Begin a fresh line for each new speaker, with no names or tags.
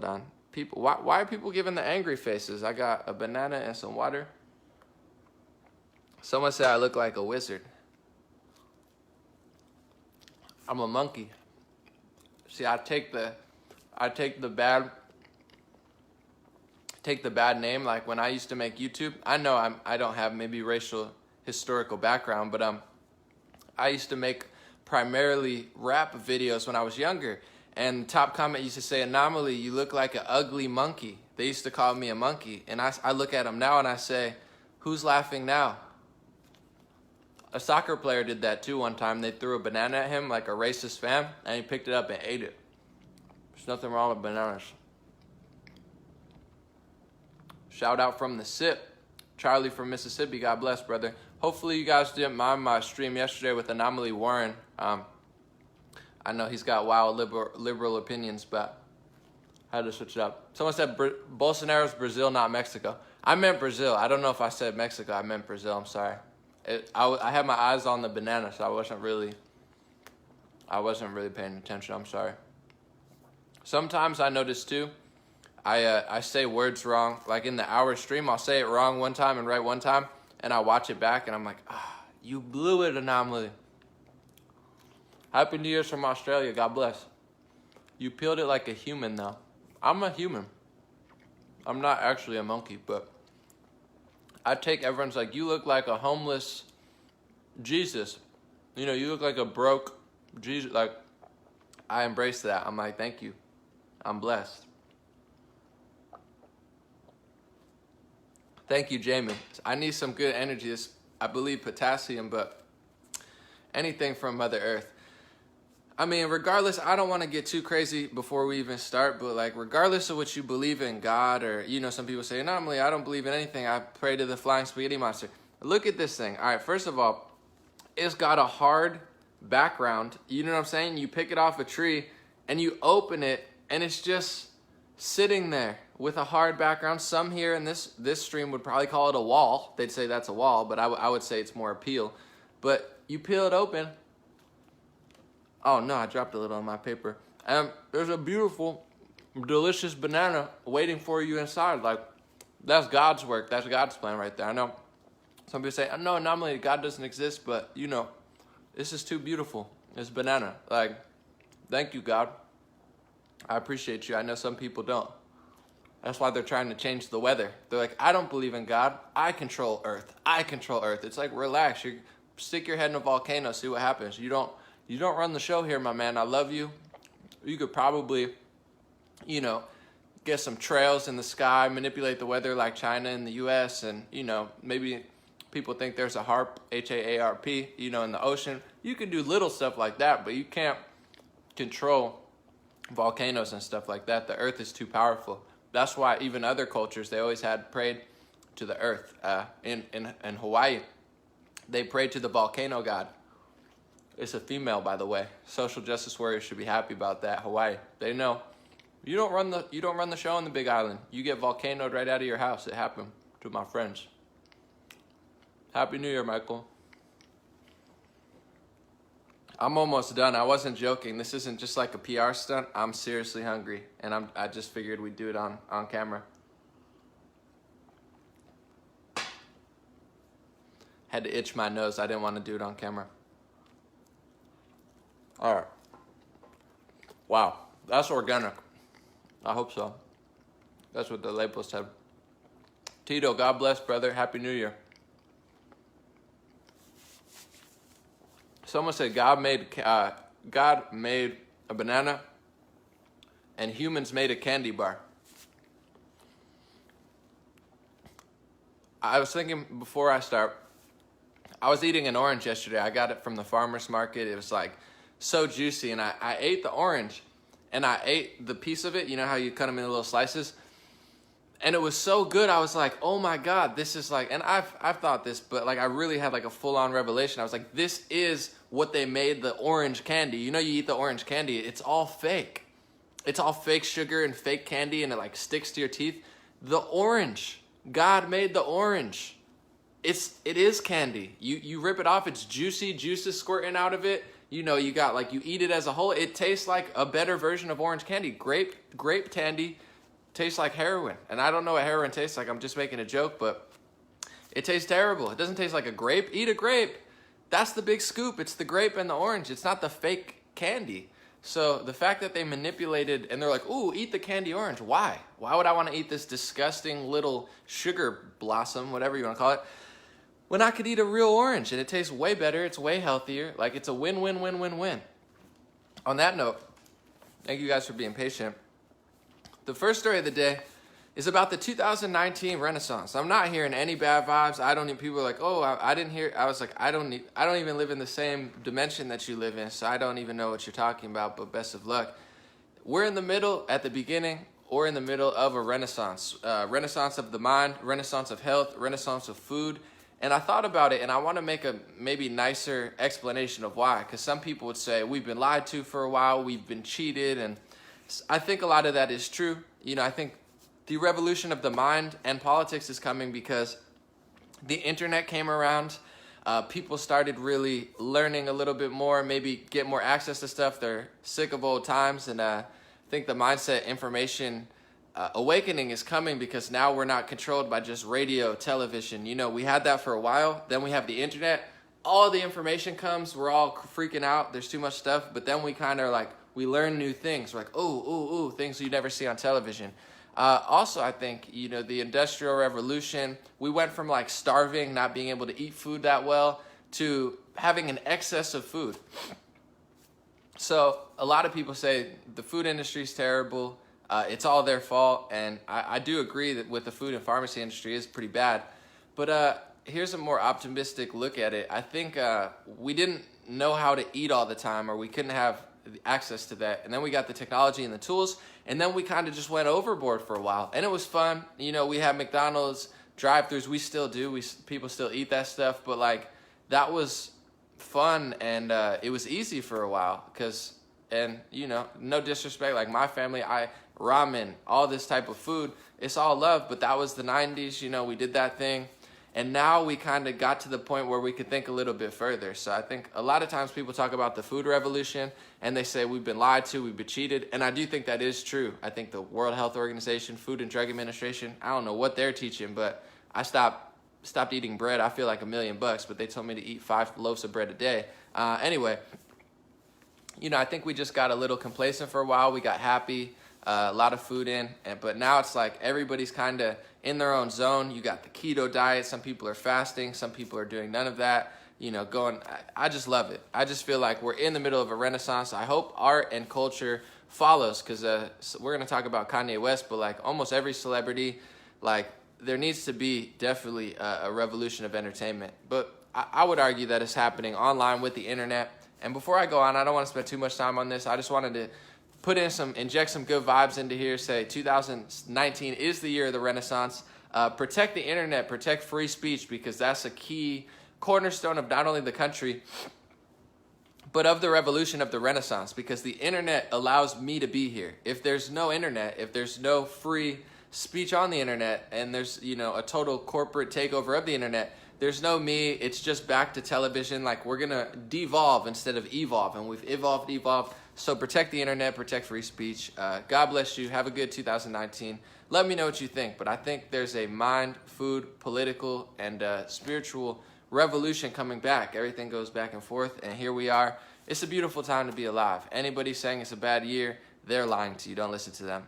on. People, why are people giving the angry faces? I got a banana and some water. Someone said I look like a wizard. I'm a monkey. See, I take the bad name. Like when I used to make YouTube, I know I don't have maybe racial historical background, but I used to make primarily rap videos when I was younger. And the top comment used to say, "An0maly, you look like an ugly monkey." They used to call me a monkey. And I look at them now and I say, who's laughing now? A soccer player did that too one time. They threw a banana at him like a racist fan, and he picked it up and ate it. There's nothing wrong with bananas. Shout out from the SIP. Charlie from Mississippi, God bless, brother. Hopefully you guys didn't mind my stream yesterday with An0maly Warren. I know he's got wild liberal opinions, but I had to switch it up. Someone said Bolsonaro's Brazil, not Mexico. I meant Brazil. I don't know if I said Mexico. I meant Brazil. I'm sorry. I had my eyes on the banana, so I wasn't really paying attention. I'm sorry. Sometimes I notice too, I say words wrong. Like in the hour stream, I'll say it wrong one time and right one time, and I watch it back, and I'm like, you blew it, An0maly. Happy New Year's from Australia. God bless. You peeled it like a human, though. I'm a human. I'm not actually a monkey, but I take everyone's like, you look like a homeless Jesus. You know, you look like a broke Jesus. Like, I embrace that. I'm like, thank you. I'm blessed. Thank you, Jamie. I need some good energy. This, I believe, potassium, but anything from Mother Earth. I mean, regardless, I don't want to get too crazy before we even start, but like, regardless of what you believe in, God, or, you know, some people say, "An0maly, I don't believe in anything. I pray to the flying spaghetti monster." Look at this thing. All right, first of all, it's got a hard background. You know what I'm saying? You pick it off a tree and you open it and it's just sitting there with a hard background. Some here in this stream would probably call it a wall. They'd say that's a wall, but I would say it's more a peel. But you peel it open. Oh no, I dropped a little on my paper. And there's a beautiful, delicious banana waiting for you inside. Like, that's God's work. That's God's plan right there. I know some people say, "No, An0maly, God doesn't exist," but you know, this is too beautiful. This banana. Like, thank you, God. I appreciate you. I know some people don't. That's why they're trying to change the weather. They're like, "I don't believe in God. I control Earth. I control Earth." It's like, relax. You stick your head in a volcano, see what happens. You don't run the show here, my man. I love you. You could probably, you know, get some trails in the sky, manipulate the weather like China and the US, and, you know, maybe people think there's a HAARP, H-A-A-R-P, you know, in the ocean. You can do little stuff like that, but you can't control volcanoes and stuff like that. The earth is too powerful. That's why even other cultures, they always had prayed to the earth. In Hawaii, they prayed to the volcano god. It's a female, by the way. Social justice warriors should be happy about that. Hawaii, they know you don't run the show on the Big Island. You get volcanoed right out of your house. It happened to my friends. Happy New Year, Michael. I'm almost done. I wasn't joking. This isn't just like a PR stunt. I'm seriously hungry, and I just figured we'd do it on camera. Had to itch my nose. I didn't want to do it on camera. All right. Wow, that's organic. I hope so. That's what the label said. Tito, God bless, brother. Happy New Year. Someone said God made a banana and humans made a candy bar. I was thinking before I start, I was eating an orange yesterday. I got it from the farmer's market. It was like so juicy, and I ate the orange, and I ate the piece of it. You know how you cut them into little slices? And it was so good. I was like, oh my God, this is like, and I've thought this, but like I really had like a full-on revelation. I was like, this is what they made the orange candy. You know, you eat the orange candy, it's all fake. It's all fake sugar and fake candy, and it like sticks to your teeth. The orange, God made the orange. It is candy. You rip it off, it's juicy, juice is squirting out of it. You know, you got like, you eat it as a whole. It tastes like a better version of orange candy. Grape candy tastes like heroin. And I don't know what heroin tastes like. I'm just making a joke, but it tastes terrible. It doesn't taste like a grape. Eat a grape. That's the big scoop. It's the grape and the orange. It's not the fake candy. So the fact that they manipulated and they're like, ooh, eat the candy orange. Why? Why would I want to eat this disgusting little sugar blossom, whatever you want to call it, when I could eat a real orange and it tastes way better, it's way healthier. Like, it's a win-win-win-win-win. On that note, thank you guys for being patient. The first story of the day is about the 2019 Renaissance. I'm not hearing any bad vibes. I don't need people are like, oh, I didn't hear. I was like, I don't even live in the same dimension that you live in, so I don't even know what you're talking about, but best of luck. We're in the middle, at the beginning, or in the middle of a renaissance. Renaissance of the mind, renaissance of health, renaissance of food. And I thought about it, and I want to make a maybe nicer explanation of why, because some people would say, we've been lied to for a while, we've been cheated, and I think a lot of that is true. You know, I think the revolution of the mind and politics is coming because the internet came around. People started really learning a little bit more, maybe get more access to stuff. They're sick of old times. And I think the mindset information awakening is coming because now we're not controlled by just radio, television. You know, we had that for a while. Then we have the internet. All the information comes. We're all freaking out. There's too much stuff. But then we kind of like, we learn new things. We're like, ooh, things you never see on television. Also, I think, you know, the Industrial Revolution, we went from like starving, not being able to eat food that well, to having an excess of food. So a lot of people say the food industry is terrible, it's all their fault, and I do agree that with the food and pharmacy industry is pretty bad. But here's a more optimistic look at it. I think we didn't know how to eat all the time, or we couldn't have access to that, and then we got the technology and the tools, and then we kind of just went overboard for a while, and it was fun. You know, we had McDonald's drive-thrus. We still do. People still eat that stuff, but like that was fun, and it was easy for a while and you know, no disrespect, like my family, ramen, all this type of food, it's all love, but that was the 90s. You know, we did that thing. And now we kind of got to the point where we could think a little bit further. So I think a lot of times people talk about the food revolution and they say we've been lied to, we've been cheated. And I do think that is true. I think the World Health Organization, Food and Drug Administration, I don't know what they're teaching, but I stopped eating bread. I feel like $1 million, but they told me to eat 5 loaves of bread a day. Anyway, you know, I think we just got a little complacent for a while. We got happy. A lot of food in, but now it's like everybody's kind of in their own zone. You got the keto diet. Some people are fasting. Some people are doing none of that. You know, I just love it. I just feel like we're in the middle of a renaissance. I hope art and culture follows, because we're going to talk about Kanye West, but like almost every celebrity, like there needs to be definitely a revolution of entertainment. But I would argue that it's happening online with the internet. And before I go on, I don't want to spend too much time on this. I just wanted to inject some good vibes into here, say 2019 is the year of the Renaissance. Protect the internet, protect free speech, because that's a key cornerstone of not only the country, but of the revolution of the Renaissance, because the internet allows me to be here. If there's no internet, if there's no free speech on the internet, and there's, you know, a total corporate takeover of the internet, there's no me. It's just back to television. Like, we're going to devolve instead of evolve, and we've evolved. So protect the internet, protect free speech. God bless you. Have a good 2019. Let me know what you think. But I think there's a mind, food, political, and spiritual revolution coming back. Everything goes back and forth, and here we are. It's a beautiful time to be alive. Anybody saying it's a bad year, they're lying to you. Don't listen to them.